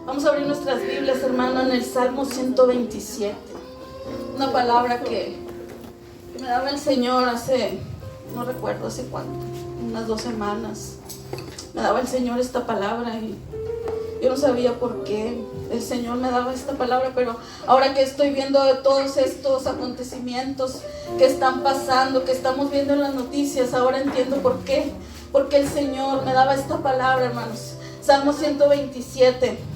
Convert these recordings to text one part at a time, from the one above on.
Vamos a abrir nuestras Biblias, hermano, en el Salmo 127. Una palabra que me daba el Señor hace, no recuerdo hace cuánto, unas 2 semanas. Me daba el Señor esta palabra y yo no sabía por qué el Señor me daba esta palabra, pero ahora que estoy viendo todos estos acontecimientos que están pasando, que estamos viendo en las noticias, ahora entiendo por qué. Porque el Señor me daba esta palabra, hermanos. Salmo 127.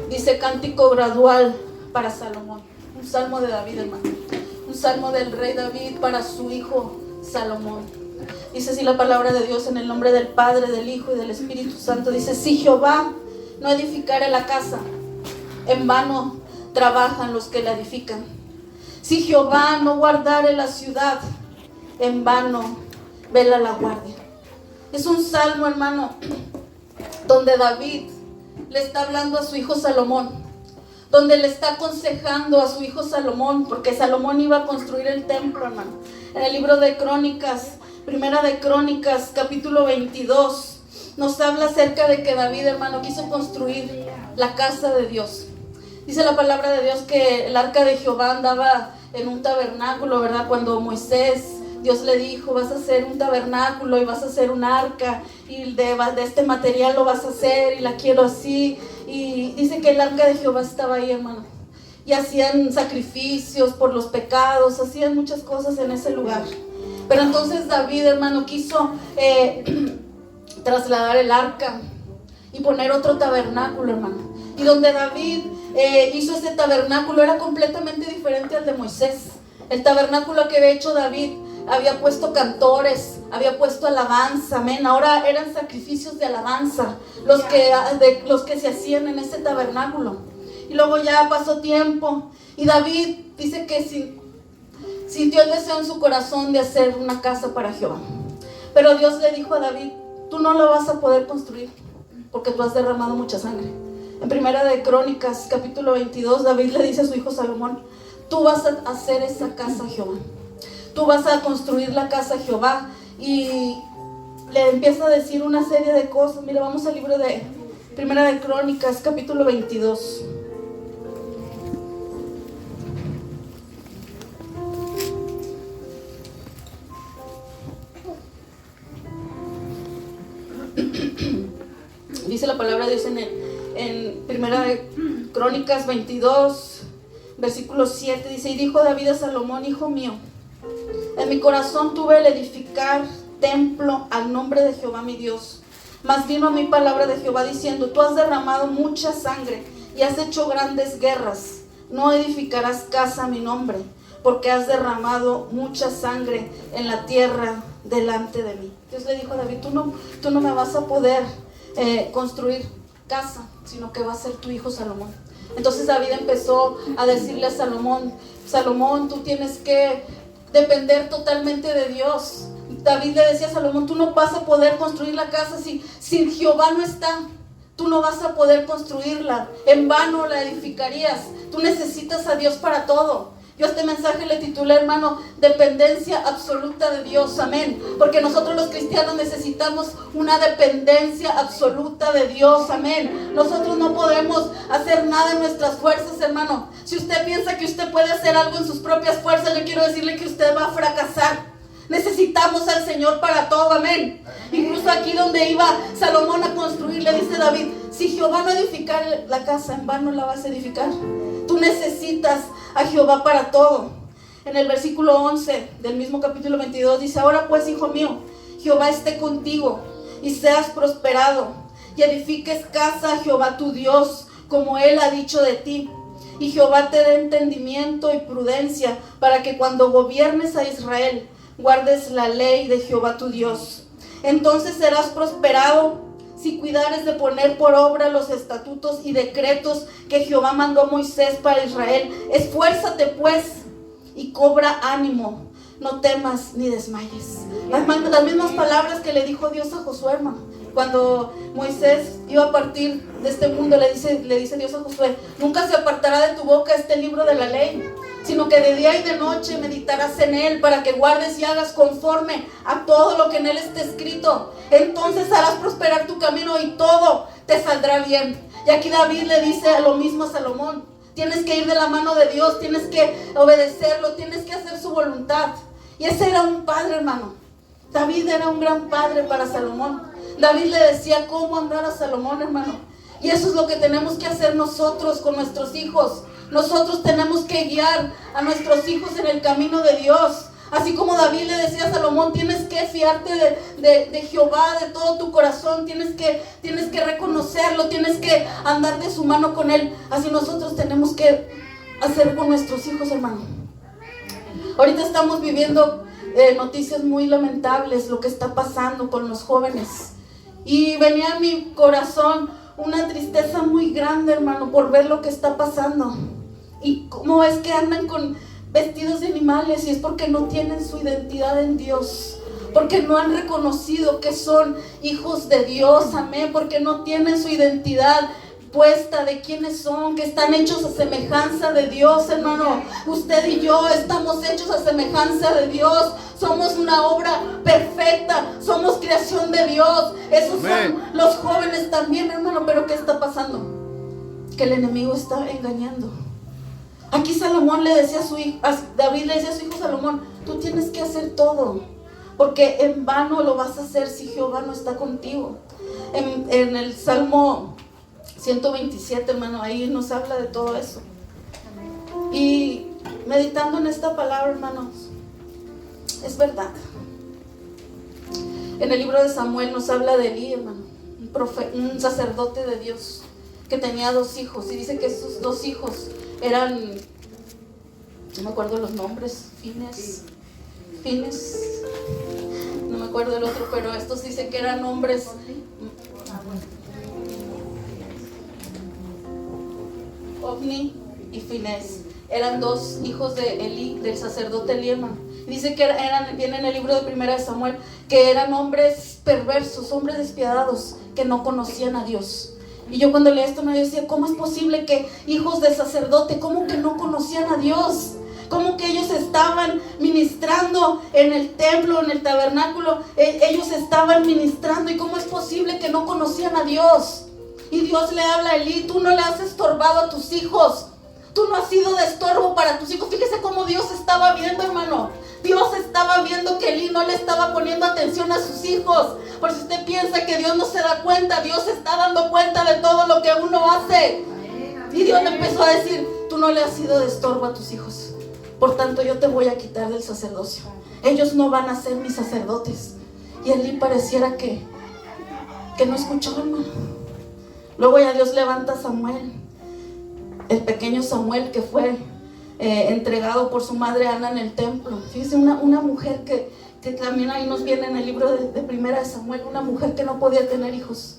Dice cántico gradual para Salomón. Un salmo de David, hermano. Un salmo del rey David para su hijo Salomón. Dice así la palabra de Dios en el nombre del Padre, del Hijo y del Espíritu Santo. Dice, si Jehová no edificare la casa, en vano trabajan los que la edifican. Si Jehová no guardare la ciudad, en vano vela la guardia. Es un salmo, hermano, donde David le está hablando a su hijo Salomón, donde le está aconsejando a su hijo Salomón, porque Salomón iba a construir el templo, hermano. En el libro de Crónicas, Primera de Crónicas, capítulo 22, nos habla acerca de que David, hermano, quiso construir la casa de Dios. Dice la palabra de Dios que el arca de Jehová andaba en un tabernáculo, ¿verdad? Cuando Dios le dijo, vas a hacer un tabernáculo y vas a hacer un arca y de este material lo vas a hacer y la quiero así. Y dice que el arca de Jehová estaba ahí, hermano. Y hacían sacrificios por los pecados, hacían muchas cosas en ese lugar. Pero entonces David, hermano, quiso trasladar el arca y poner otro tabernáculo, hermano. Y donde David hizo ese tabernáculo era completamente diferente al de Moisés. El tabernáculo que había hecho David había puesto cantores, había puesto alabanza, amén. Ahora eran sacrificios de alabanza los que se hacían en ese tabernáculo. Y luego ya pasó tiempo y David dice que sintió el deseo en su corazón de hacer una casa para Jehová. Pero Dios le dijo a David, tú no lo vas a poder construir porque tú has derramado mucha sangre. En Primera de Crónicas, capítulo 22, David le dice a su hijo Salomón, tú vas a hacer esa casa a Jehová. Tú vas a construir la casa a Jehová. Y le empieza a decir una serie de cosas. Mira, vamos al libro de Primera de Crónicas, capítulo 22. Dice la palabra de Dios en Primera de Crónicas 22, versículo 7. Dice, y dijo David a Salomón, hijo mío, en mi corazón tuve el edificar templo al nombre de Jehová mi Dios. Mas vino a mí palabra de Jehová diciendo, tú has derramado mucha sangre y has hecho grandes guerras. No edificarás casa a mi nombre, porque has derramado mucha sangre en la tierra delante de mí. Dios le dijo a David, tú no me vas a poder construir casa, sino que va a ser tu hijo Salomón. Entonces David empezó a decirle a Salomón, Salomón, tú tienes que depender totalmente de Dios. David le decía a Salomón, tú no vas a poder construir la casa si Jehová no está. Tú no vas a poder construirla, en vano la edificarías. Tú necesitas a Dios para todo. Yo este mensaje le titulé, hermano, dependencia absoluta de Dios, amén. Porque nosotros los cristianos necesitamos una dependencia absoluta de Dios, amén. Nosotros no podemos hacer nada en nuestras fuerzas, hermano. Si usted piensa que usted puede hacer algo en sus propias fuerzas, yo quiero decirle que usted va a fracasar. Necesitamos al Señor para todo, amén. Incluso aquí donde iba Salomón a construir, le dice David, si Jehová no edificar la casa, en vano la vas a edificar. Tú necesitas a Jehová para todo. En el versículo 11 del mismo capítulo 22 dice, ahora pues, hijo mío, Jehová esté contigo y seas prosperado y edifiques casa a Jehová tu Dios, como él ha dicho de ti. Y Jehová te dé entendimiento y prudencia para que cuando gobiernes a Israel guardes la ley de Jehová tu Dios. Entonces serás prosperado si cuidares de poner por obra los estatutos y decretos que Jehová mandó a Moisés para Israel. Esfuérzate pues y cobra ánimo, no temas ni desmayes. Las mismas palabras que le dijo Dios a Josué, hermano. Cuando Moisés iba a partir de este mundo, le dice Dios a Josué, nunca se apartará de tu boca este libro de la ley, sino que de día y de noche meditarás en él, para que guardes y hagas conforme a todo lo que en él está escrito. Entonces harás prosperar tu camino y todo te saldrá bien. Y aquí David le dice lo mismo a Salomón: tienes que ir de la mano de Dios, tienes que obedecerlo, tienes que hacer su voluntad. Y ese era un padre, hermano. David era un gran padre para Salomón. David le decía cómo andar a Salomón, hermano. Y eso es lo que tenemos que hacer nosotros con nuestros hijos. Nosotros tenemos que guiar a nuestros hijos en el camino de Dios. Así como David le decía a Salomón: tienes que fiarte de Jehová de todo tu corazón, tienes que reconocerlo, tienes que andar de su mano con él. Así nosotros tenemos que hacer con nuestros hijos, hermano. Ahorita estamos viviendo noticias muy lamentables, lo que está pasando con los jóvenes. Y venía a mi corazón una tristeza muy grande, hermano, por ver lo que está pasando. Y cómo es que andan con vestidos de animales, y es porque no tienen su identidad en Dios, porque no han reconocido que son hijos de Dios, amén, porque no tienen su identidad puesta de quiénes son, que están hechos a semejanza de Dios, hermano. Usted y yo estamos hechos a semejanza de Dios, somos una obra perfecta, somos creación de Dios. Esos son los jóvenes también, hermano. Pero ¿qué está pasando? Que el enemigo está engañando. Aquí Salomón le decía a su hijo, David le decía a su hijo Salomón: tú tienes que hacer todo, porque en vano lo vas a hacer si Jehová no está contigo. En el Salmo 127, hermano, ahí nos habla de todo eso. Y meditando en esta palabra, hermanos, es verdad. En el libro de Samuel nos habla de Elí, hermano, un sacerdote de Dios que tenía 2 hijos, y dice que sus 2 hijos eran, no me acuerdo los nombres, Fines, no me acuerdo el otro, pero estos dicen que eran hombres. Ofni y Finés eran 2 hijos de Elí, del sacerdote Elí, hermano. Dice que viene en el libro de Primera de Samuel, que eran hombres perversos, hombres despiadados, que no conocían a Dios. Y yo cuando leí esto me decía: ¿cómo es posible que hijos de sacerdote, cómo que no conocían a Dios? ¿Cómo que ellos estaban ministrando en el templo, en el tabernáculo? Ellos estaban ministrando, y ¿cómo es posible que no conocían a Dios? Y Dios le habla a Elí: tú no le has estorbado a tus hijos, tú no has sido de estorbo para tus hijos. Fíjese cómo Dios estaba viendo, hermano. Dios estaba viendo que Elí no le estaba poniendo atención a sus hijos. Por si usted piensa que Dios no se da cuenta, Dios está dando cuenta de todo lo que uno hace. Y Dios le empezó a decir: tú no le has sido de estorbo a tus hijos, por tanto yo te voy a quitar del sacerdocio. Ellos no van a ser mis sacerdotes. Y Elí pareciera que no escuchó, hermano. Luego ya Dios levanta a Samuel, el pequeño Samuel, que fue entregado por su madre Ana en el templo. Fíjese, una mujer que también ahí nos viene en el libro de Primera de Samuel, una mujer que no podía tener hijos.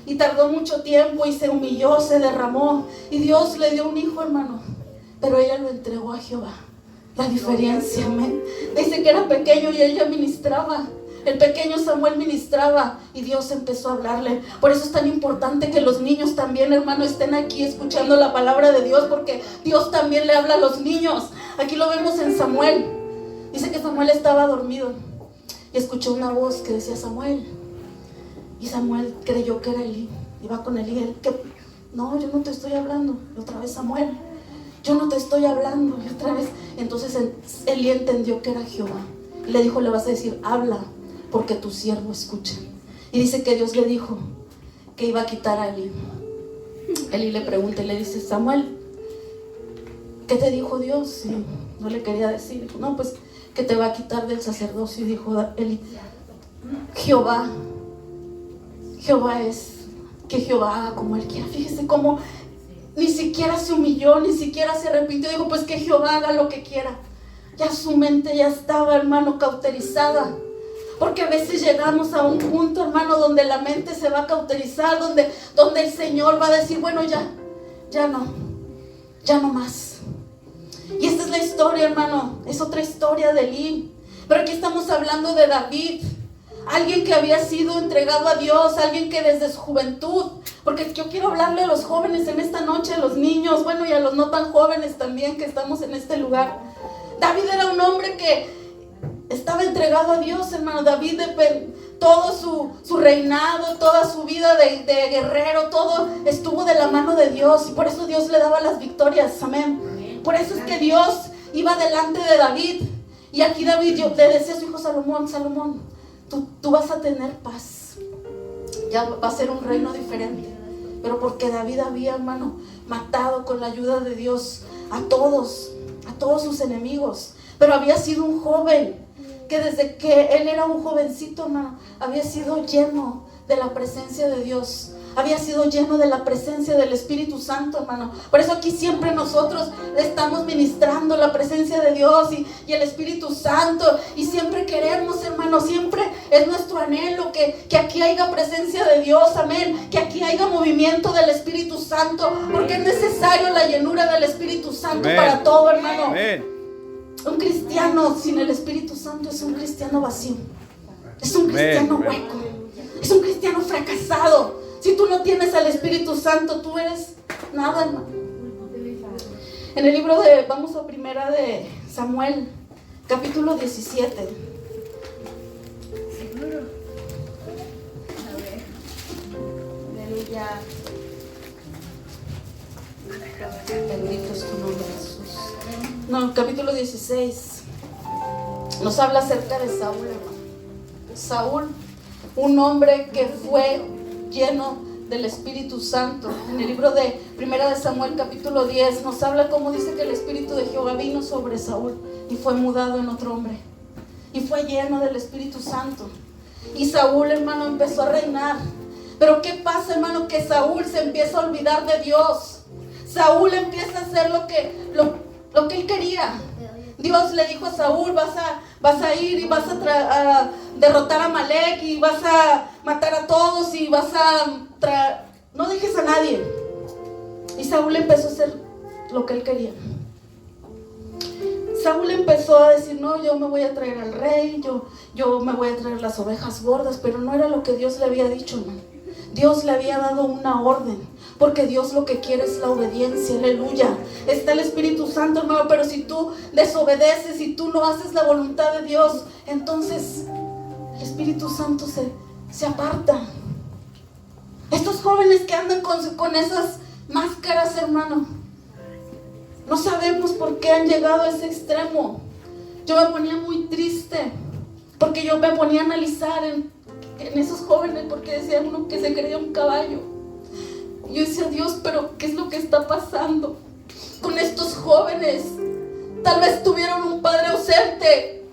Y tardó mucho tiempo y se humilló, se derramó, y Dios le dio un hijo, hermano. Pero ella lo entregó a Jehová. La diferencia, amén. Dice que era pequeño y ella ministraba. El pequeño Samuel ministraba y Dios empezó a hablarle. Por eso es tan importante que los niños también, hermano, estén aquí escuchando la palabra de Dios, porque Dios también le habla a los niños. Aquí lo vemos en Samuel. Dice que Samuel estaba dormido y escuchó una voz que decía: Samuel. Y Samuel creyó que era Elí. Iba con Elí. No, yo no te estoy hablando. Y otra vez: Samuel, yo no te estoy hablando. Y otra vez. Entonces Elí entendió que era Jehová. Y le dijo: le vas a decir: habla, porque tu siervo escucha. Y dice que Dios le dijo que iba a quitar a Elí. Elí le pregunta y le dice: Samuel, ¿qué te dijo Dios? Y no le quería decir. Dijo: no, pues que te va a quitar del sacerdocio. Y dijo Elí: Jehová es, que Jehová haga como él quiera. Fíjese cómo ni siquiera se humilló, ni siquiera se arrepintió. Dijo: pues que Jehová haga lo que quiera. Ya su mente ya estaba, hermano, cauterizada. Porque a veces llegamos a un punto, hermano, donde la mente se va a cauterizar, donde el Señor va a decir: bueno, ya no más. Y esta es la historia, hermano, es otra historia de Elí. Pero aquí estamos hablando de David, alguien que había sido entregado a Dios, alguien que desde su juventud Porque yo quiero hablarle a los jóvenes en esta noche, a los niños, bueno, y a los no tan jóvenes también que estamos en este lugar. David era un hombre que estaba entregado a Dios, hermano. David, todo su reinado, toda su vida de guerrero, todo estuvo de la mano de Dios. Y por eso Dios le daba las victorias, amén. Por eso es que Dios iba delante de David. Y aquí David le decía a su hijo Salomón, tú vas a tener paz. Ya va a ser un reino diferente. Pero porque David había, hermano, matado con la ayuda de Dios a todos sus enemigos. Pero había sido un joven que desde que él era un jovencito, hermano, había sido lleno de la presencia de Dios. Había sido lleno de la presencia del Espíritu Santo, hermano. Por eso aquí siempre nosotros estamos ministrando la presencia de Dios y el Espíritu Santo. Y siempre queremos, hermano, siempre es nuestro anhelo que aquí haya presencia de Dios, amén. Que aquí haya movimiento del Espíritu Santo, porque es necesario la llenura del Espíritu Santo, amén, para todo, hermano. Amén. Un cristiano sin el Espíritu Santo es un cristiano vacío. Es un cristiano hueco. Es un cristiano fracasado. Si tú no tienes al Espíritu Santo, tú eres nada, hermano. En el libro vamos a primera de Samuel, capítulo 17. ¿Seguro? A ver. Aleluya. Bendito es tu nombre, Jesús. No, capítulo 16. Nos habla acerca de Saúl, hermano. Saúl, un hombre que fue lleno del Espíritu Santo. En el libro de primera de Samuel, capítulo 10, nos habla cómo dice que el Espíritu de Jehová vino sobre Saúl y fue mudado en otro hombre. Y fue lleno del Espíritu Santo. Y Saúl, hermano, empezó a reinar. Pero ¿qué pasa, hermano? Que Saúl se empieza a olvidar de Dios. Saúl empieza a hacer lo que él quería. Dios le dijo a Saúl, vas a ir y vas a derrotar a Amalek y vas a matar a todos y no dejes a nadie. Y Saúl empezó a hacer lo que él quería. Saúl empezó a decir, no, yo me voy a traer al rey, yo me voy a traer las ovejas gordas, pero no era lo que Dios le había dicho, hermano. Dios le había dado una orden. Porque Dios lo que quiere es la obediencia, aleluya. Está el Espíritu Santo, hermano, pero si tú desobedeces, si tú no haces la voluntad de Dios, entonces el Espíritu Santo se aparta. Estos jóvenes que andan con esas máscaras, hermano, no sabemos por qué han llegado a ese extremo. Yo me ponía muy triste, porque yo me ponía a analizar en esos jóvenes, porque decía uno que se creía un caballo. Yo decía, Dios, pero ¿qué es lo que está pasando con estos jóvenes? Tal vez tuvieron un padre ausente,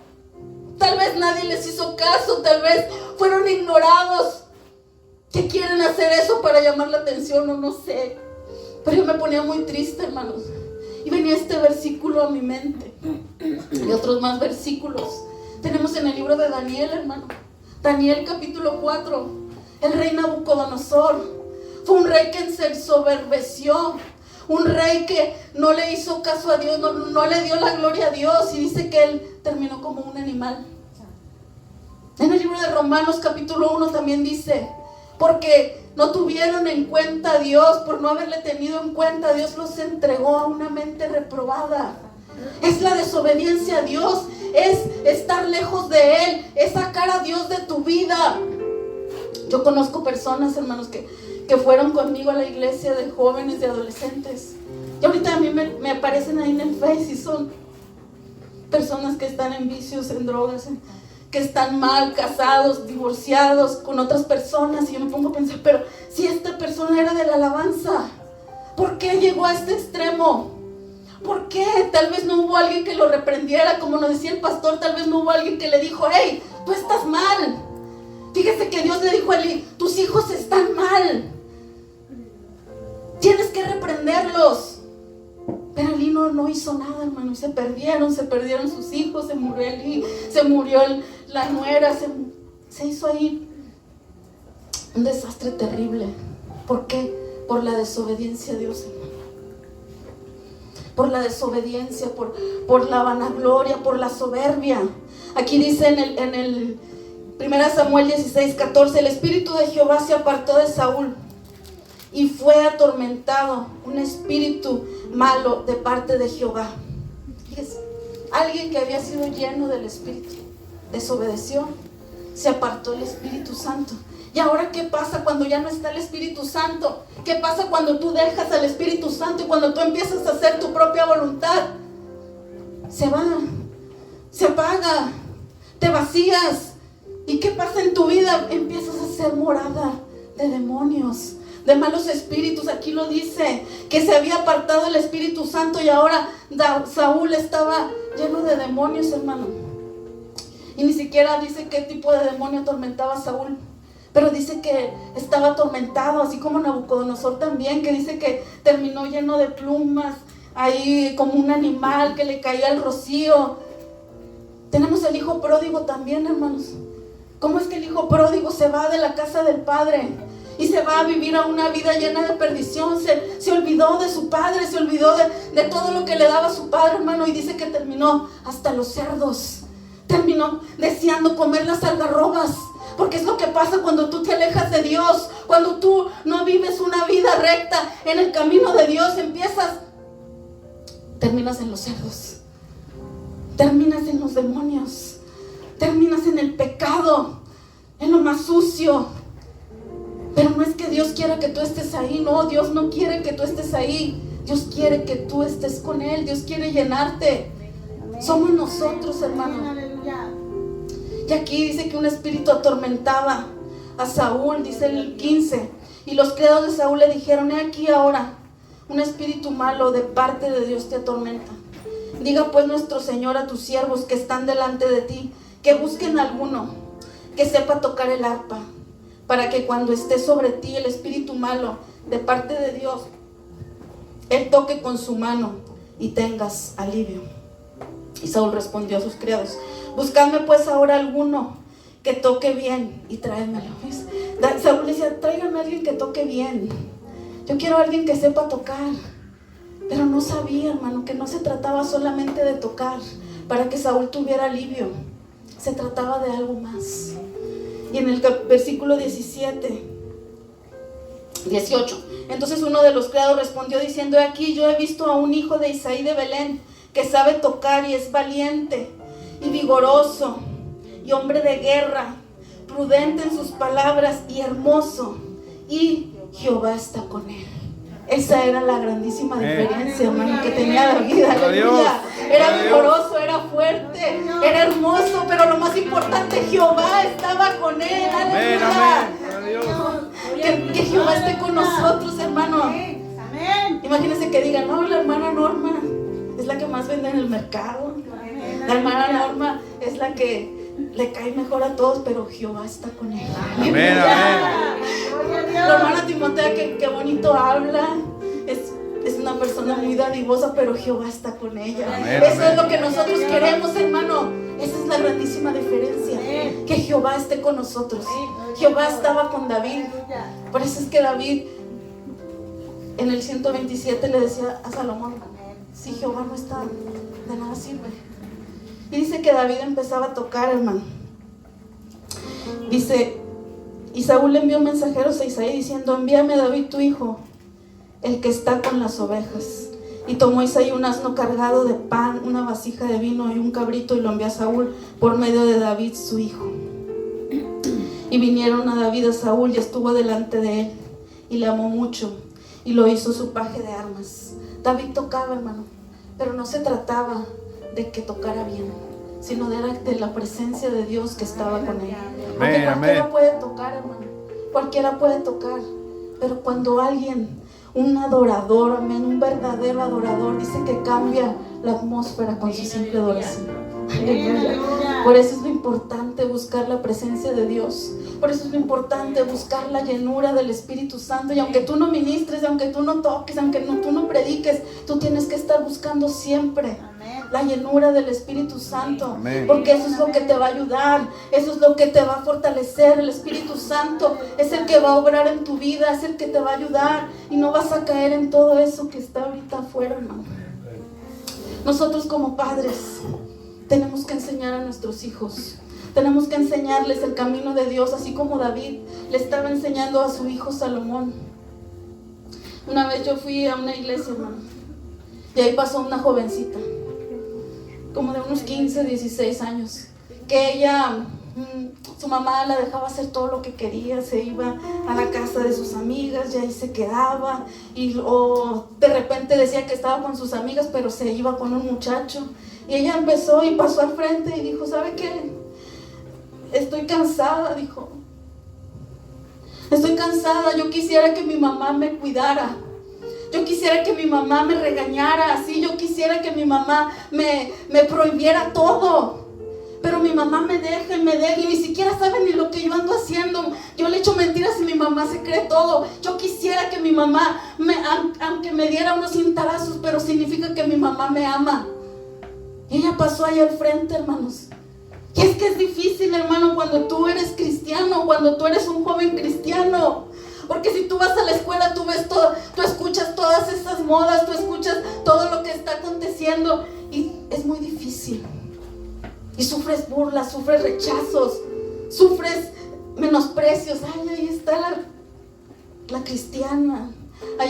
tal vez nadie les hizo caso, tal vez fueron ignorados. ¿Qué quieren hacer eso para llamar la atención o no sé? Pero yo me ponía muy triste, hermanos. Y venía este versículo a mi mente y otros más versículos. Tenemos en el libro de Daniel, hermano. Daniel capítulo 4. El rey Nabucodonosor fue un rey que se ensoberbeció, un rey que no le hizo caso a Dios, no le dio la gloria a Dios, y dice que él terminó como un animal. En el libro de Romanos capítulo 1 también dice, porque no tuvieron en cuenta a Dios, por no haberle tenido en cuenta, Dios los entregó a una mente reprobada. Es la desobediencia a Dios, es estar lejos de Él, es sacar a Dios de tu vida. Yo conozco personas, hermanos, que fueron conmigo a la iglesia, de jóvenes, de adolescentes. Y ahorita a mí me aparecen ahí en el Face y son personas que están en vicios, en drogas, que están mal, casados, divorciados con otras personas. Y yo me pongo a pensar, pero si esta persona era de la alabanza, ¿por qué llegó a este extremo? ¿Por qué? Tal vez no hubo alguien que lo reprendiera, como nos decía el pastor. Tal vez no hubo alguien que le dijo, hey, tú estás mal. Fíjese que Dios le dijo a Eli, tus hijos están mal, tienes que reprenderlos. Pero Eli no hizo nada, hermano, y se perdieron sus hijos, se murió Eli, se murió la nuera, se hizo ahí un desastre terrible. ¿Por qué? Por la desobediencia a Dios, hermano. Por la desobediencia, por la vanagloria, por la soberbia. Aquí dice en el 1 Samuel 16:14, el Espíritu de Jehová se apartó de Saúl y fue atormentado un espíritu malo de parte de Jehová. Fíjese, alguien que había sido lleno del Espíritu desobedeció, se apartó el Espíritu Santo. ¿Y ahora qué pasa cuando ya no está el Espíritu Santo? ¿Qué pasa cuando tú dejas al Espíritu Santo y cuando tú empiezas a hacer tu propia voluntad? Se va, se apaga, te vacías. ¿Y qué pasa en tu vida? Empiezas a ser morada de demonios, de malos espíritus. Aquí lo dice, que se había apartado el Espíritu Santo y ahora Saúl estaba lleno de demonios, hermano. Y ni siquiera dice qué tipo de demonio atormentaba a Saúl, pero dice que estaba atormentado, así como Nabucodonosor también, que dice que terminó lleno de plumas, ahí como un animal que le caía el rocío. Tenemos el hijo pródigo también, hermanos. ¿Cómo es que el hijo pródigo se va de la casa del padre y se va a vivir a una vida llena de perdición? Se olvidó de su padre, se olvidó de todo lo que le daba su padre, hermano, y dice que terminó hasta los cerdos. Terminó deseando comer las algarrobas, porque es lo que pasa cuando tú te alejas de Dios, cuando tú no vives una vida recta en el camino de Dios. Terminas en los cerdos, terminas en los demonios, terminas en el pecado, en lo más sucio. Pero no es que Dios quiera que tú estés ahí, no, Dios no quiere que tú estés ahí. Dios quiere que tú estés con Él, Dios quiere llenarte. Somos nosotros, hermano. Y aquí dice que un espíritu atormentaba a Saúl, dice el 15. Y los criados de Saúl le dijeron: he aquí ahora, un espíritu malo de parte de Dios te atormenta. Diga pues nuestro Señor a tus siervos que están delante de ti, que busquen a alguno que sepa tocar el arpa, para que cuando esté sobre ti el espíritu malo de parte de Dios, él toque con su mano y tengas alivio. Y Saúl respondió a sus criados: buscadme pues ahora alguno que toque bien y tráemelo. Saúl decía: tráigame a alguien que toque bien. Yo quiero a alguien que sepa tocar. Pero no sabía, hermano, que no se trataba solamente de tocar para que Saúl tuviera alivio. Se trataba de algo más. Y en el versículo 18, entonces uno de los criados respondió diciendo: aquí yo he visto a un hijo de Isaí de Belén, que sabe tocar y es valiente y vigoroso y hombre de guerra, prudente en sus palabras y hermoso, y Jehová está con él. Esa era la grandísima diferencia, hermano, que tenía David. Aleluya. Era vigoroso, era fuerte, era hermoso, pero lo más importante, Jehová estaba con él. Aleluya. Que Jehová esté con nosotros, hermano. Imagínense que digan: no, la hermana Norma es la que más vende en el mercado. La hermana Norma es la que le cae mejor a todos, pero Jehová está con él. Amén, amén. La hermana Timotea, que bonito habla, es una persona muy dadivosa, pero Jehová está con ella. Amén, eso amén. es lo que nosotros queremos, hermano. Esa es la grandísima diferencia, que Jehová esté con nosotros. Jehová estaba con David. Por eso es que David en el 127 le decía a Salomón: si Jehová no está, de nada sirve. Y dice que David empezaba a tocar, hermano. Dice: y Saúl le envió mensajeros a Isaí diciendo: envíame a David tu hijo, el que está con las ovejas. Y tomó Isaí un asno cargado de pan, una vasija de vino y un cabrito, y lo envió a Saúl por medio de David su hijo. Y vinieron a David a Saúl, y estuvo delante de él, y le amó mucho, y lo hizo su paje de armas. David tocaba, hermano, pero no se trataba de que tocara bien, sino de la presencia de Dios que estaba con él. Porque cualquiera puede tocar, hermano, cualquiera puede tocar, pero cuando alguien, un adorador, amén, un verdadero adorador, dice que cambia la atmósfera con su simple adoración. Aleluya. Por eso es lo importante buscar la presencia de Dios. Por eso es lo importante buscar la llenura del Espíritu Santo. Y aunque tú no ministres, aunque tú no toques, aunque tú no prediques, tú tienes que estar buscando siempre la llenura del Espíritu Santo. Amén. Porque eso es lo que te va a ayudar, eso es lo que te va a fortalecer. El Espíritu Santo es el que va a obrar en tu vida, es el que te va a ayudar, y no vas a caer en todo eso que está ahorita afuera, hermano. Nosotros como padres tenemos que enseñar a nuestros hijos, tenemos que enseñarles el camino de Dios, así como David le estaba enseñando a su hijo Salomón. Una vez yo fui a una iglesia, hermano, y ahí pasó una jovencita, como de unos 15, 16 años, que ella, su mamá la dejaba hacer todo lo que quería, se iba a la casa de sus amigas y ahí se quedaba, o de repente decía que estaba con sus amigas, pero se iba con un muchacho, y ella empezó y pasó al frente y dijo, ¿sabe qué? Estoy cansada, dijo. Estoy cansada, yo quisiera que mi mamá me cuidara. Yo quisiera que mi mamá me regañara así. Yo quisiera que mi mamá me prohibiera todo. Pero mi mamá me deja y ni siquiera sabe ni lo que yo ando haciendo. Yo le echo mentiras y mi mamá se cree todo. Yo quisiera que mi mamá, aunque me diera unos cintarazos, pero significa que mi mamá me ama. Y ella pasó ahí al frente, hermanos. Y es que es difícil, hermano, cuando tú eres cristiano, cuando tú eres un joven cristiano. Porque si tú vas a la escuela, tú ves todo, tú escuchas todas esas modas, tú escuchas todo lo que está aconteciendo. Y es muy difícil. Y sufres burlas, sufres rechazos, sufres menosprecios. Ay, ahí está la cristiana.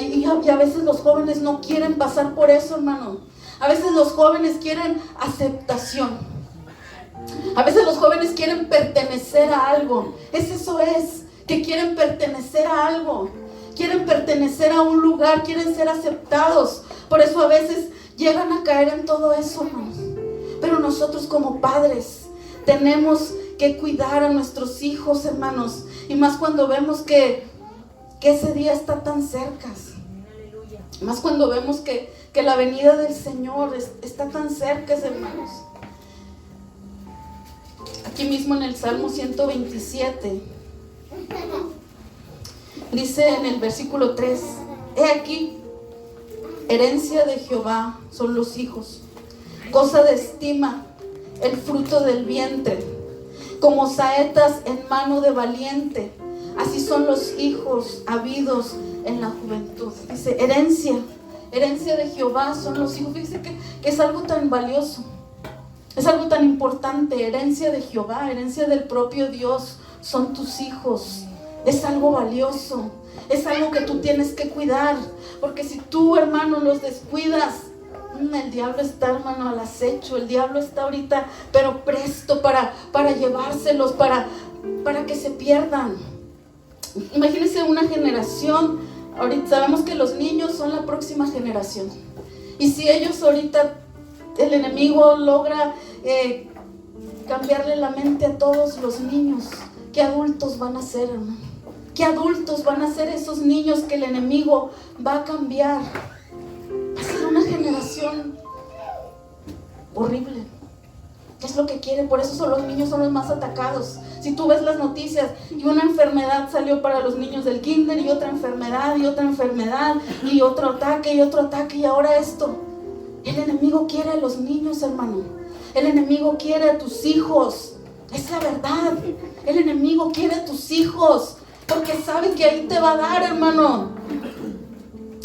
Y a veces los jóvenes no quieren pasar por eso, hermano. A veces los jóvenes quieren aceptación. A veces los jóvenes quieren pertenecer a algo. Eso es, que quieren pertenecer a algo. Quieren pertenecer a un lugar, quieren ser aceptados. Por eso a veces llegan a caer en todo eso, hermanos. Pero nosotros como padres tenemos que cuidar a nuestros hijos, hermanos. Y más cuando vemos que ese día está tan cerca. Más cuando vemos que la venida del Señor está tan cerca, hermanos. Aquí mismo en el Salmo 127, dice en el versículo 3, he aquí, herencia de Jehová son los hijos, cosa de estima, el fruto del vientre, como saetas en mano de valiente, así son los hijos habidos en la juventud. Dice, herencia de Jehová son los hijos. Dice que es algo tan valioso. Es algo tan importante, herencia de Jehová, herencia del propio Dios, son tus hijos. Es algo valioso, es algo que tú tienes que cuidar, porque si tú, hermano, los descuidas, el diablo está, hermano, al acecho. El diablo está ahorita, pero presto para llevárselos, para que se pierdan. Imagínense una generación, ahorita sabemos que los niños son la próxima generación, y si ellos ahorita, el enemigo logra cambiarle la mente a todos los niños, ¿qué adultos van a ser, hermano? ¿Qué adultos van a ser esos niños que el enemigo va a cambiar? Va a ser una generación horrible. ¿Qué es lo que quiere? Por eso los niños son los más atacados. Si tú ves las noticias y una enfermedad salió para los niños del kinder, y otra enfermedad, y otra enfermedad, y otro ataque, y ahora esto. El enemigo quiere a los niños, hermano. El enemigo quiere a tus hijos. Es la verdad. El enemigo quiere a tus hijos, porque sabe que ahí te va a dar, hermano.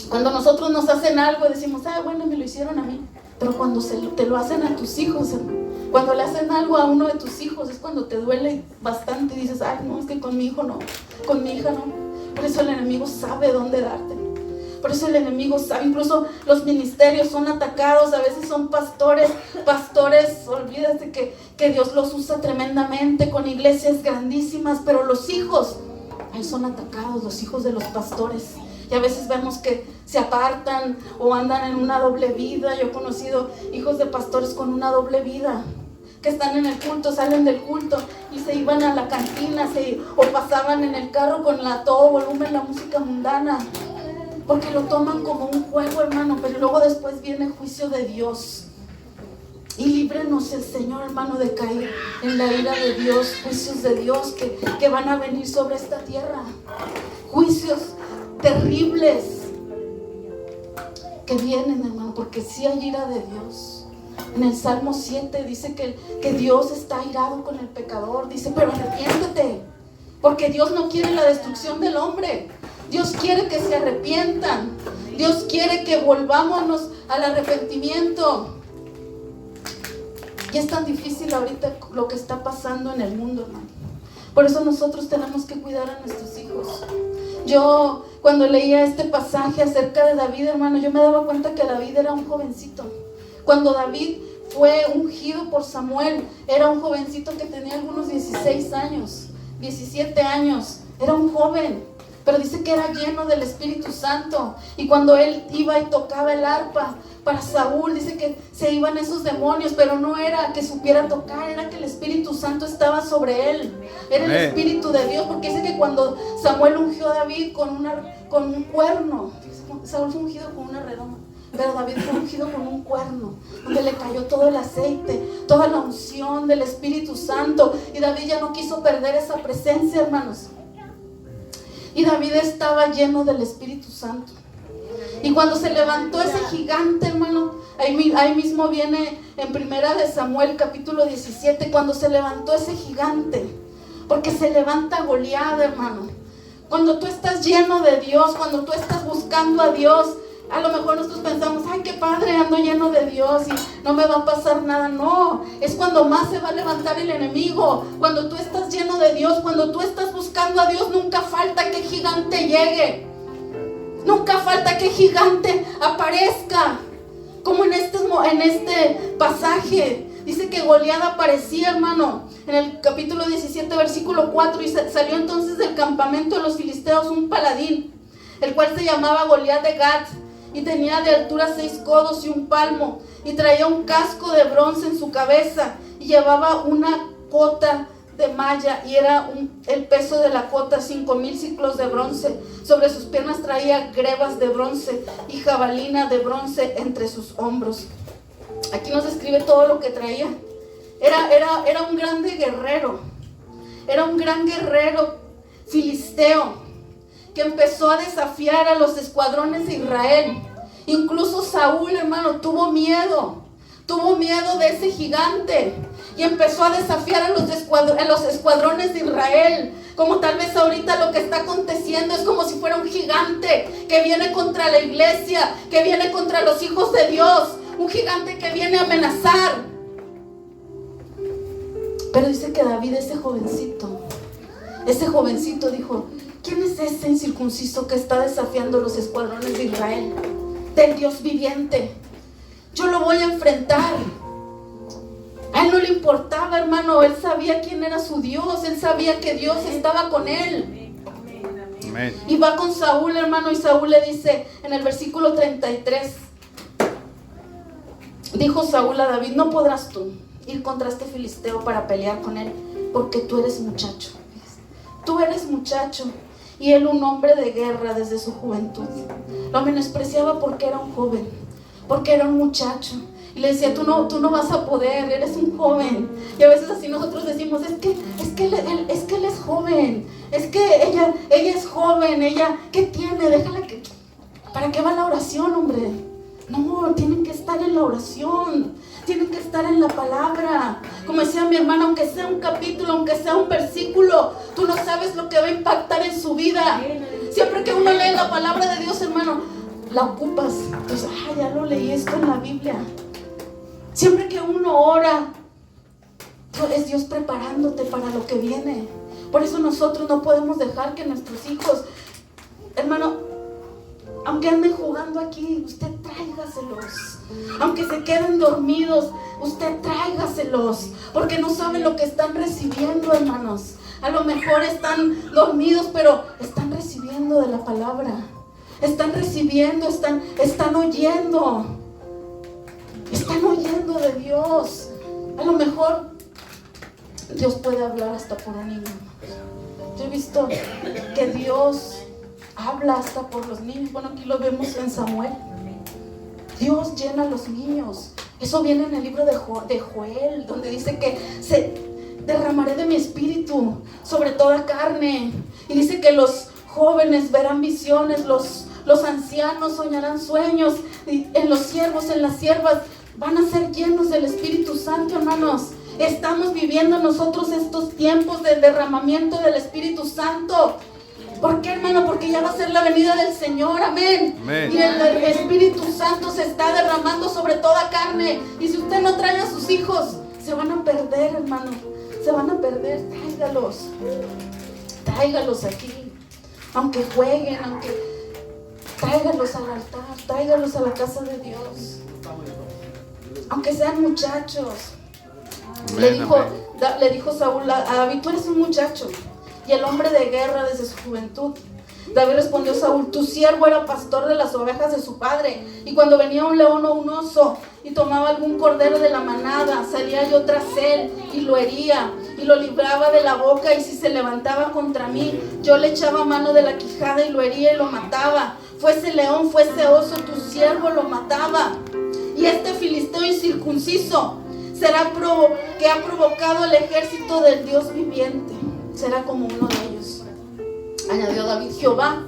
Cuando nosotros nos hacen algo, decimos, bueno, me lo hicieron a mí. Pero cuando te lo hacen a tus hijos, hermano, cuando le hacen algo a uno de tus hijos, es cuando te duele bastante y dices, no, es que con mi hijo no, con mi hija no. Por eso el enemigo sabe dónde darte. Por eso el enemigo sabe, incluso los ministerios son atacados, a veces son pastores, olvídate que Dios los usa tremendamente con iglesias grandísimas, pero los hijos, ahí son atacados, los hijos de los pastores. Y a veces vemos que se apartan o andan en una doble vida. Yo he conocido hijos de pastores con una doble vida, que están en el culto, salen del culto y se iban a la cantina, o pasaban en el carro con todo volumen la música mundana, porque lo toman como un juego, hermano, pero luego después viene el juicio de Dios. Y líbrenos el Señor, hermano, de caer en la ira de Dios, juicios de Dios que van a venir sobre esta tierra. Juicios terribles que vienen, hermano, porque sí hay ira de Dios. En el Salmo 7 dice que Dios está airado con el pecador. Dice, pero arrepiéntete, porque Dios no quiere la destrucción del hombre. Dios quiere que se arrepientan. Dios quiere que volvámonos al arrepentimiento. Y es tan difícil ahorita lo que está pasando en el mundo, hermano. Por eso nosotros tenemos que cuidar a nuestros hijos. Yo cuando leía este pasaje acerca de David, hermano, yo me daba cuenta que David era un jovencito. Cuando David fue ungido por Samuel, era un jovencito que tenía algunos 16 años, 17 años, era un joven, pero dice que era lleno del Espíritu Santo. Y cuando él iba y tocaba el arpa para Saúl, dice que se iban esos demonios, pero no era que supiera tocar, era que el Espíritu Santo estaba sobre él, era el Espíritu de Dios, porque dice que cuando Samuel ungió a David con un cuerno, Saúl fue ungido con una redoma, pero David fue ungido con un cuerno, donde le cayó todo el aceite, toda la unción del Espíritu Santo, y David ya no quiso perder esa presencia, hermanos. Y David estaba lleno del Espíritu Santo. Y cuando se levantó ese gigante, hermano, ahí mismo viene en 1 de Samuel capítulo 17, cuando se levantó ese gigante, porque se levanta Goliat, hermano. Cuando tú estás lleno de Dios, cuando tú estás buscando a Dios, a lo mejor nosotros pensamos, ay, qué padre, ando lleno de Dios y no me va a pasar nada. No, es cuando más se va a levantar el enemigo. Cuando tú estás lleno de Dios, cuando tú estás buscando a Dios, nunca falta que gigante llegue. Nunca falta que gigante aparezca. Como en este pasaje, dice que Goliat aparecía, hermano, en el capítulo 17, versículo 4, y salió entonces del campamento de los filisteos un paladín, el cual se llamaba Goliat de Gat, y tenía de altura 6 codos y un palmo, y traía un casco de bronce en su cabeza, y llevaba una cota de malla, y era el peso de la cota 5,000 ciclos de bronce. Sobre sus piernas traía grebas de bronce y jabalina de bronce entre sus hombros. Aquí nos describe todo lo que traía. Era un grande guerrero, era un gran guerrero filisteo, que empezó a desafiar a los escuadrones de Israel. Incluso Saúl, hermano, tuvo miedo de ese gigante y empezó a desafiar a los escuadrones de Israel. Como tal vez ahorita lo que está aconteciendo es como si fuera un gigante que viene contra la iglesia, que viene contra los hijos de Dios, un gigante que viene a amenazar. Pero dice que David, ese jovencito dijo, ¿quién es ese incircunciso que está desafiando los escuadrones de Israel? Del Dios viviente. Yo lo voy a enfrentar. A él no le importaba, hermano. Él sabía quién era su Dios. Él sabía que Dios estaba con él. Amén. Y va con Saúl, hermano. Y Saúl le dice en el versículo 33. Dijo Saúl a David, no podrás tú ir contra este filisteo para pelear con él, porque tú eres muchacho. Tú eres muchacho. Y él, un hombre de guerra desde su juventud. Lo menospreciaba porque era un joven, porque era un muchacho. Y le decía, tú no vas a poder, eres un joven. Y a veces así nosotros decimos, es que él es joven, es que ella es joven, ¿qué tiene? Déjala que... ¿Para qué va la oración, hombre? No, tienen que estar en la oración, tienen que estar en la palabra. Como decía mi hermana, aunque sea un capítulo, aunque sea un versículo, tú no sabes lo que va a impactar en su vida. Siempre que uno lee la palabra de Dios, hermano, la ocupas. Entonces, ya lo leí esto en la Biblia. Siempre que uno ora, es Dios preparándote para lo que viene. Por eso nosotros no podemos dejar que nuestros hijos, hermano, aunque anden jugando aquí, usted tráigaselos. Aunque se queden dormidos, usted tráigaselos. Porque no saben lo que están recibiendo, hermanos. A lo mejor están dormidos, pero están recibiendo de la palabra. Están recibiendo, están oyendo. Están oyendo de Dios. A lo mejor Dios puede hablar hasta por un niño. Yo he visto que Dios habla hasta por los niños. Bueno, aquí lo vemos en Samuel. Dios llena a los niños. Eso viene en el libro de Joel, donde dice que derramaré de mi espíritu sobre toda carne. Y dice que los jóvenes verán visiones, los ancianos soñarán sueños, y en los siervos, en las siervas van a ser llenos del Espíritu Santo, hermanos. Estamos viviendo nosotros estos tiempos del derramamiento del Espíritu Santo. ¿Por qué, hermano? Porque ya va a ser la venida del Señor, amén. Amén. Y el Espíritu Santo se está derramando sobre toda carne. Y si usted no trae a sus hijos, se van a perder, hermano. Se van a perder. Tráigalos aquí. aunque jueguen, aunque tráigalos al altar, tráigalos a la casa de Dios, aunque sean muchachos. Le dijo Saúl a David, tú eres un muchacho y el hombre de guerra desde su juventud. David respondió a Saúl, tu siervo era pastor de las ovejas de su padre, y cuando venía un león o un oso y tomaba algún cordero de la manada, salía yo tras él y lo hería y lo libraba de la boca, y si se levantaba contra mí, yo le echaba mano de la quijada y lo hería y lo mataba. Fuese león, fuese oso, tu siervo lo mataba. Y este filisteo incircunciso será que ha provocado el ejército del Dios viviente, será como uno de ellos. Añadió David, Jehová,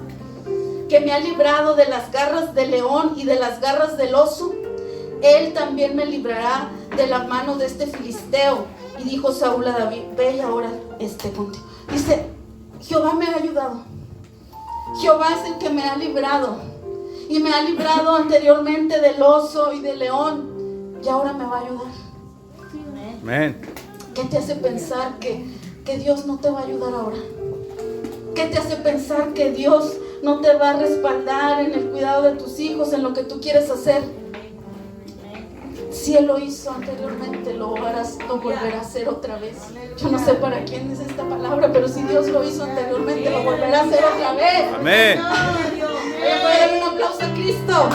que me ha librado de las garras del león y de las garras del oso, él también me librará de la mano de este filisteo. Y dijo Saúl a David, ve y ahora esté contigo. Dice, Jehová me ha ayudado, Jehová es el que me ha librado, y me ha librado anteriormente del oso y del león, y ahora me va a ayudar. Amén. ¿Qué te hace pensar que Dios no te va a ayudar ahora? ¿Qué te hace pensar que Dios no te va a respaldar en el cuidado de tus hijos, en lo que tú quieres hacer? Si Él lo hizo anteriormente, lo volverá a hacer otra vez. Yo no sé para quién es esta palabra, pero si Dios lo hizo anteriormente, lo volverá a hacer otra vez. Amén. ¿Le puede dar un aplauso a Cristo?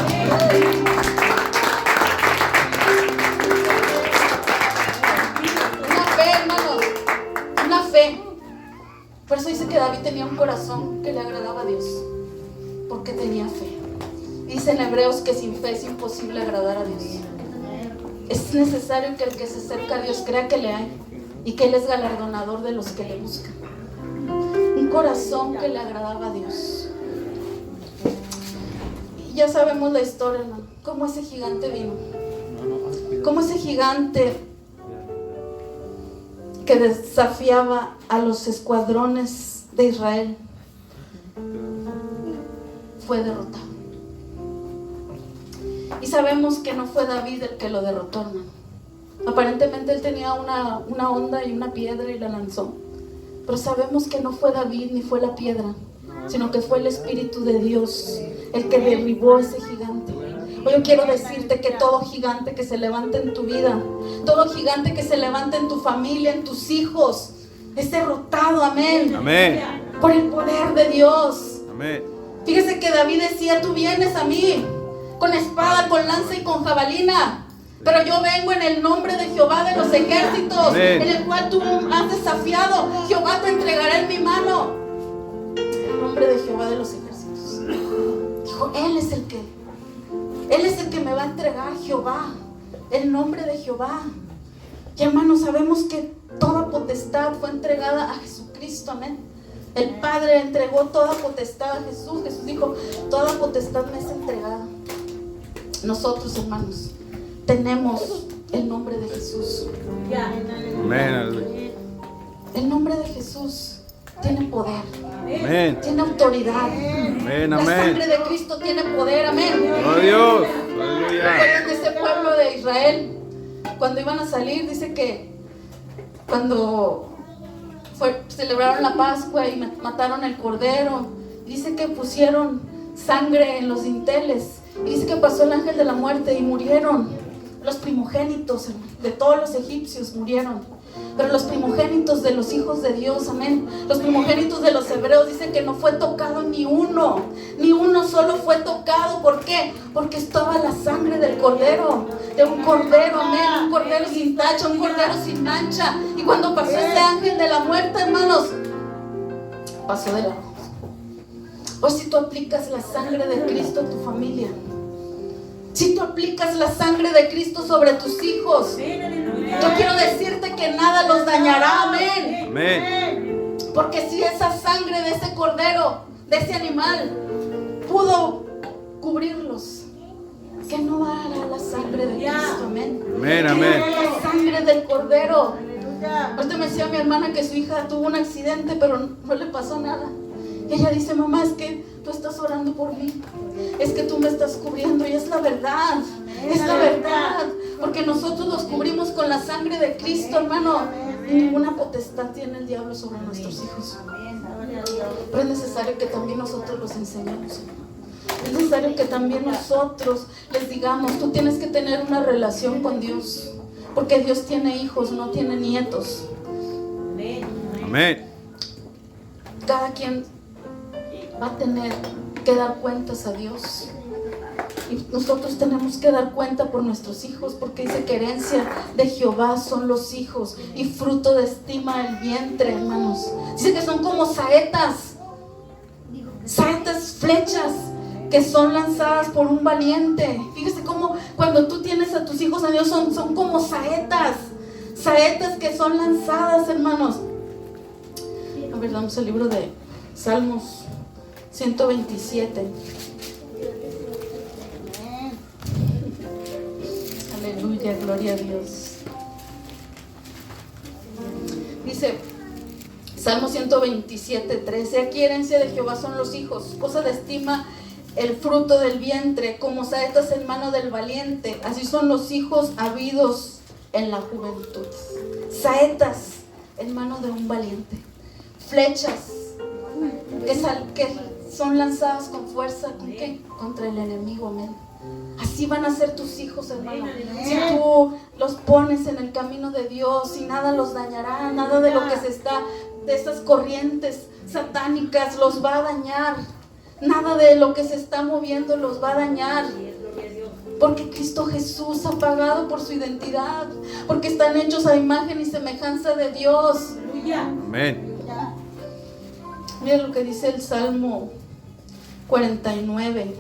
Una fe, hermanos, una fe. Por eso dice que David tenía un corazón que le agradaba a Dios, porque tenía fe. Dice en Hebreos que sin fe es imposible agradar a Dios. Es necesario que el que se acerca a Dios crea que le hay y que Él es galardonador de los que le buscan. Un corazón que le agradaba a Dios. Y ya sabemos la historia, ¿no? Cómo ese gigante vino. Cómo ese gigante que desafiaba a los escuadrones de Israel fue derrotado. Y sabemos que no fue David el que lo derrotó, hermano. Aparentemente él tenía una onda y una piedra y la lanzó. Pero sabemos que no fue David ni fue la piedra, sino que fue el Espíritu de Dios el que derribó ese gigante. Hoy yo quiero decirte que todo gigante que se levante en tu vida, todo gigante que se levante en tu familia, en tus hijos, es derrotado, amén. Amén. Por el poder de Dios. Amén. Fíjese que David decía, tú vienes a mí con espada, con lanza y con jabalina, pero yo vengo en el nombre de Jehová de los ejércitos, amén, en el cual tú has desafiado. Jehová te entregará en mi mano. En el nombre de Jehová de los ejércitos. Dijo, Él es el que me va a entregar, Jehová, el nombre de Jehová. Y hermanos, sabemos que toda potestad fue entregada a Jesucristo, amén. El Padre entregó toda potestad a Jesús. Jesús dijo, toda potestad me es entregada. Nosotros, hermanos, tenemos el nombre de Jesús. Amén. El nombre de Jesús tiene poder. Amén. Tiene autoridad. Amén. La Amén. sangre de Cristo tiene poder. Amén. Oh Dios. Aleluya. ¿Recuerdan de ese pueblo de Israel? Cuando iban a salir, dice que cuando celebraron la Pascua y mataron el cordero, dice que pusieron sangre en los dinteles. Y dice que pasó el ángel de la muerte y murieron los primogénitos de todos los egipcios, murieron. Pero los primogénitos de los hijos de Dios, amén, los primogénitos de los hebreos, dice que no fue tocado ni uno solo fue tocado. ¿Por qué? Porque estaba la sangre del cordero, de un cordero, amén, un cordero sin tacha, un cordero sin mancha. Y cuando pasó ese ángel de la muerte, hermanos, pasó de largo. Hoy si tú aplicas la sangre de Cristo a tu familia, si tú aplicas la sangre de Cristo sobre tus hijos, yo quiero decirte que nada los dañará, amén. Amén. Porque si esa sangre de ese cordero, de ese animal, pudo cubrirlos, que no hará la sangre de Cristo, amén. Amén, amén. La sangre del cordero. Ahorita me decía mi hermana que su hija tuvo un accidente, pero no le pasó nada. Y ella dice, mamá, es que tú estás orando por mí, es que tú me estás cubriendo. Y es la verdad, es la verdad, porque nosotros los cubrimos con la sangre de Cristo, hermano. Y ninguna potestad tiene el diablo sobre nuestros hijos. Pero es necesario que también nosotros los enseñemos. Es necesario que también nosotros les digamos, tú tienes que tener una relación con Dios. Porque Dios tiene hijos, no tiene nietos. Amén. Cada quien va a tener que dar cuentas a Dios. Y nosotros tenemos que dar cuenta por nuestros hijos, porque dice que herencia de Jehová son los hijos y fruto de estima el vientre, hermanos. Dice que son como saetas, flechas que son lanzadas por un valiente. Fíjese cómo cuando tú tienes a tus hijos a Dios son como saetas que son lanzadas, hermanos. A ver, damos el libro de Salmos 127. Aleluya, gloria a Dios. Dice Salmo 127:13: aquí herencia de Jehová son los hijos, cosa de estima el fruto del vientre, como saetas en mano del valiente, así son los hijos habidos en la juventud. Saetas en mano de un valiente, flechas que son lanzadas con fuerza, ¿con qué? Contra el enemigo, amén. Así van a ser tus hijos, hermano. Si tú los pones en el camino de Dios, y nada los dañará, nada de lo que de estas corrientes satánicas los va a dañar, nada de lo que se está moviendo los va a dañar. Porque Cristo Jesús ha pagado por su identidad, porque están hechos a imagen y semejanza de Dios. Amén. Mira lo que dice el Salmo 49.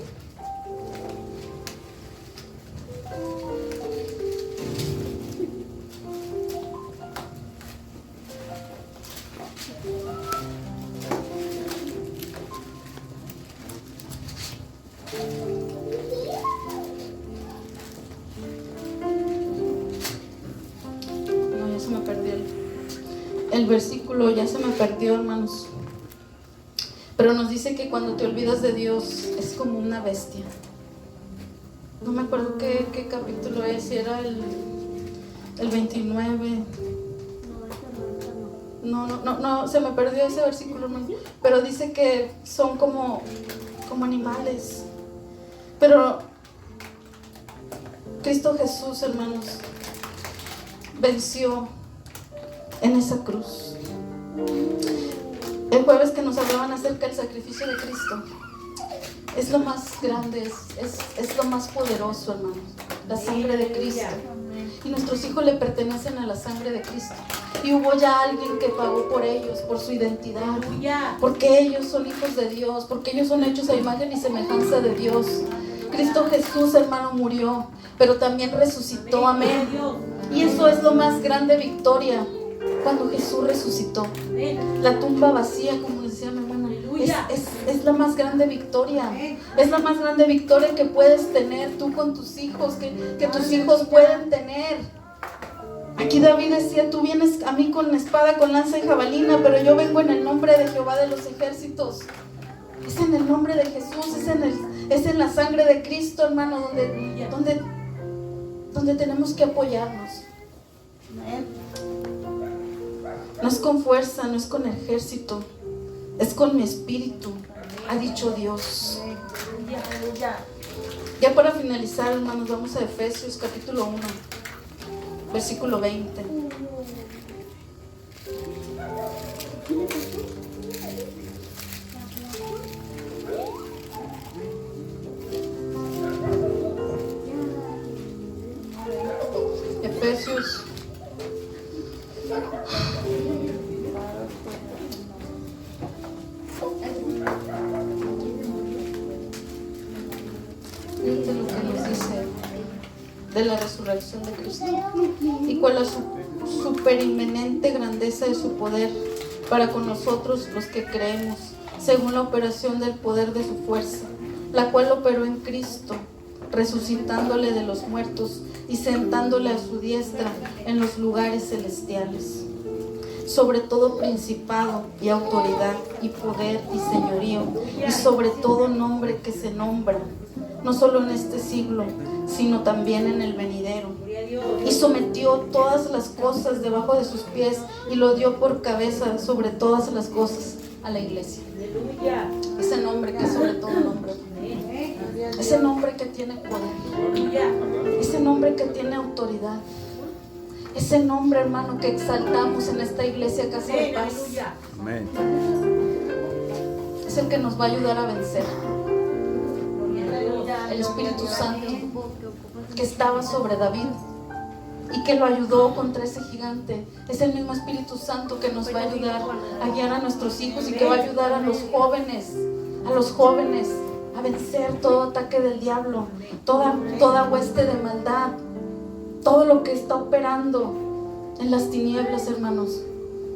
El versículo ya se me perdió, hermanos. Pero nos dice que cuando te olvidas de Dios es como una bestia. No me acuerdo qué capítulo es, si era el 29. No, se me perdió ese versículo, hermano. Pero dice que son como animales. Pero Cristo Jesús, hermanos, venció en esa cruz. El jueves que nos hablaban acerca del sacrificio de Cristo, es lo más grande, es lo más poderoso, hermanos, la sangre de Cristo. Y nuestros hijos le pertenecen a la sangre de Cristo. Y hubo ya alguien que pagó por ellos, por su identidad, porque ellos son hijos de Dios, porque ellos son hechos a imagen y semejanza de Dios. Cristo Jesús, hermano, murió, pero también resucitó, amén. Y eso es lo más grande victoria. Cuando Jesús resucitó, la tumba vacía, como decía mi hermana, es la más grande victoria. Es la más grande victoria que puedes tener tú con tus hijos, que tus hijos pueden tener. Aquí David decía: tú vienes a mí con espada, con lanza y jabalina, pero yo vengo en el nombre de Jehová de los ejércitos. Es en el nombre de Jesús, es en la sangre de Cristo, hermano, donde tenemos que apoyarnos. No es con fuerza, no es con ejército, es con mi espíritu, ha dicho Dios. Ya para finalizar, hermanos, vamos a Efesios capítulo 1, versículo 20. Efesios fíjate lo que nos dice de la resurrección de Cristo y cuál es su superinminente grandeza de su poder para con nosotros los que creemos, según la operación del poder de su fuerza, la cual operó en Cristo, resucitándole de los muertos y sentándole a su diestra en los lugares celestiales, sobre todo principado y autoridad y poder y señorío, y sobre todo nombre que se nombra, no solo en este siglo, sino también en el venidero. Y sometió todas las cosas debajo de sus pies y lo dio por cabeza sobre todas las cosas a la iglesia. Aleluya. Ese nombre que es sobre todo nombre. Ese nombre que tiene poder. Ese nombre que tiene autoridad. Ese nombre, hermano, que exaltamos en esta iglesia Casa de Paz. Amén. Es el que nos va a ayudar a vencer. El Espíritu Santo que estaba sobre David y que lo ayudó contra ese gigante. Es el mismo Espíritu Santo que nos va a ayudar a guiar a nuestros hijos y que va a ayudar a los jóvenes a vencer todo ataque del diablo, toda hueste de maldad, todo lo que está operando en las tinieblas, hermanos.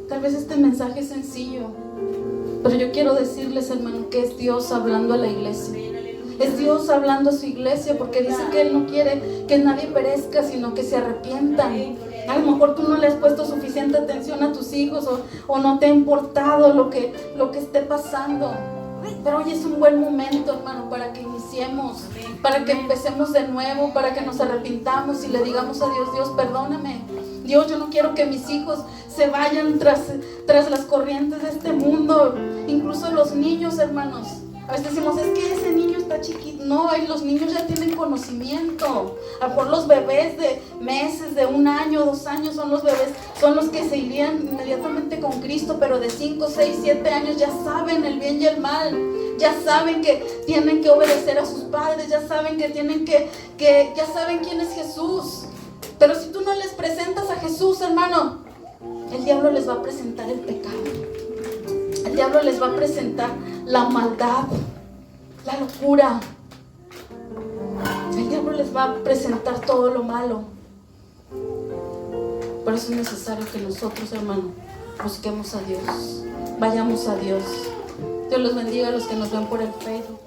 Tal vez este mensaje es sencillo, pero yo quiero decirles, hermano, que es Dios hablando a la iglesia. Es Dios hablando a su iglesia, porque dice que Él no quiere que nadie perezca, sino que se arrepientan. A lo mejor tú no le has puesto suficiente atención a tus hijos o no te ha importado lo que esté pasando. Pero hoy es un buen momento, hermano, para que iniciemos, para que empecemos de nuevo, para que nos arrepintamos y le digamos a Dios: Dios, perdóname. Dios, yo no quiero que mis hijos se vayan tras las corrientes de este mundo. Incluso los niños, hermanos. A veces decimos: es que ese niño está chiquito. No, los niños ya tienen conocimiento. A lo mejor los bebés de meses, de 1 año, 2 años, son los que se irían inmediatamente con Cristo, pero de 5, 6, 7 años ya saben el bien y el mal. Ya saben que tienen que obedecer a sus padres, ya saben que ya saben quién es Jesús. Pero si tú no les presentas a Jesús, hermano, el diablo les va a presentar el pecado. El diablo les va a presentar la maldad, la locura. El diablo les va a presentar todo lo malo. Por eso es necesario que nosotros, hermano, busquemos a Dios, vayamos a Dios. Dios los bendiga a los que nos ven por el Facebook.